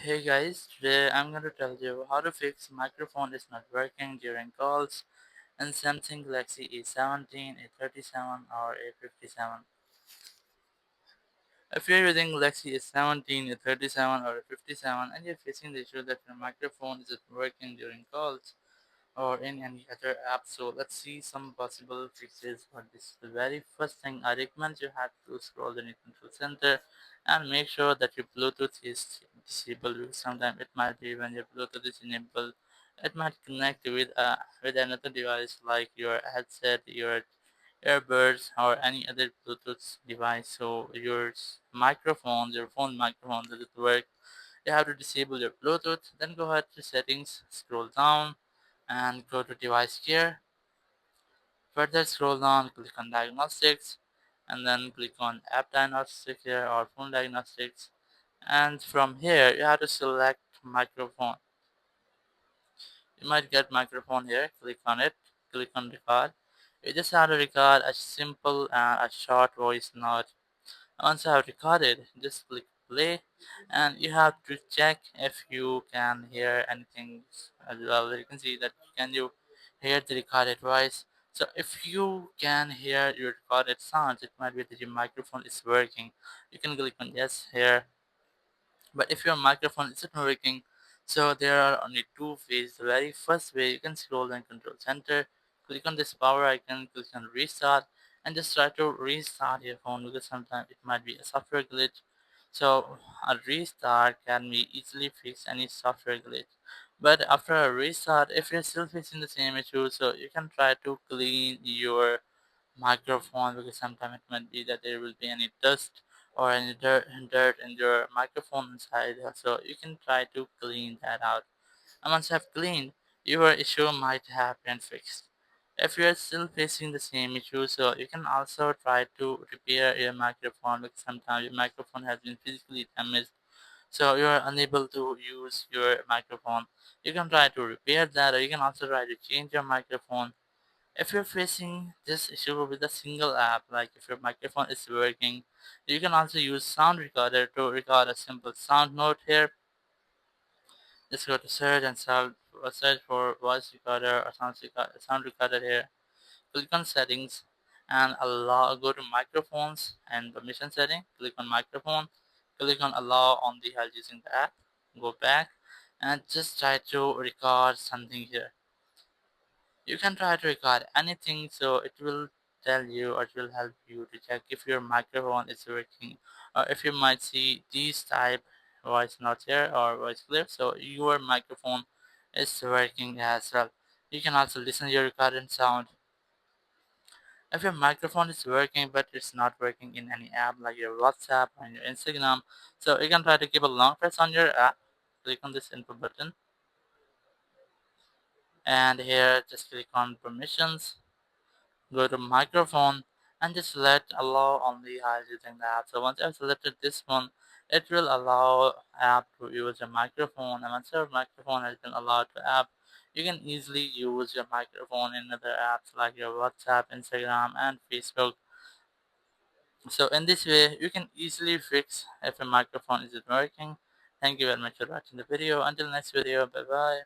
Hey guys, today I'm going to tell you how to fix microphone is not working during calls in Samsung Galaxy A17, A37 or A57. If you're using Galaxy A17, A37 or A57 and you're facing the issue that your microphone isn't working during calls or in any other app, so let's see some possible fixes for this. The very first thing I recommend you have to scroll in your control center and make sure that your Bluetooth is disabled, because sometimes it might be when your Bluetooth is enabled it might connect with another device like your headset, your earbuds or any other Bluetooth device, so your phone microphone doesn't work. You have to disable your Bluetooth, then go ahead to settings, scroll down and go to device care. Further scroll down, click on diagnostics and then click on app diagnostics here or phone diagnostics, and from here you have to select microphone. You might get microphone here, click on it, click on record. You just have to record a simple and a short voice note. Once you have recorded, just click play and you have to check if you can hear anything as well. You can see that can you hear the recorded voice. So if you can hear your recorded sounds, it might be that your microphone is working. You can click on yes here, but if your microphone isn't working, so there are only two ways. The very first way, you can scroll in control center, click on this power icon, click on restart, and just try to restart your phone, because sometimes it might be a software glitch. So a restart can be easily fix any software glitch. But after a restart, if you're still facing the same issue, so you can try to clean your microphone, because sometimes it might be that there will be any dust or any dirt in your microphone inside, so you can try to clean that out. And once you have cleaned, your issue might have been fixed. If you are still facing the same issue, so you can also try to repair your microphone, because sometimes your microphone has been physically damaged, so you are unable to use your microphone. You can try to repair that, or you can also try to change your microphone. If you're facing this issue with a single app, like if your microphone is working, you can also use sound recorder to record a simple sound note here. Just go to search and search for voice recorder or sound recorder here. Click on settings and go to microphones and permission setting. Click on microphone. Click on allow on the while using the app. Go back and just try to record something here. You can try to record anything, so it will tell you or it will help you to check if your microphone is working, or if you might see these type voice notes here or voice clips, so your microphone is working as well. You can also listen to your recorded sound. If your microphone is working but it's not working in any app like your WhatsApp or your Instagram, so you can try to keep a long press on your app. Click on this info button and here just click on permissions, go to microphone and just select allow only while using the app. So once I've selected this one, it will allow app to use your microphone, and once your microphone has been allowed to app, you can easily use your microphone in other apps like your WhatsApp, Instagram and Facebook. So in this way you can easily fix if your microphone isn't working. Thank you very much for watching the video. Until next video, bye bye.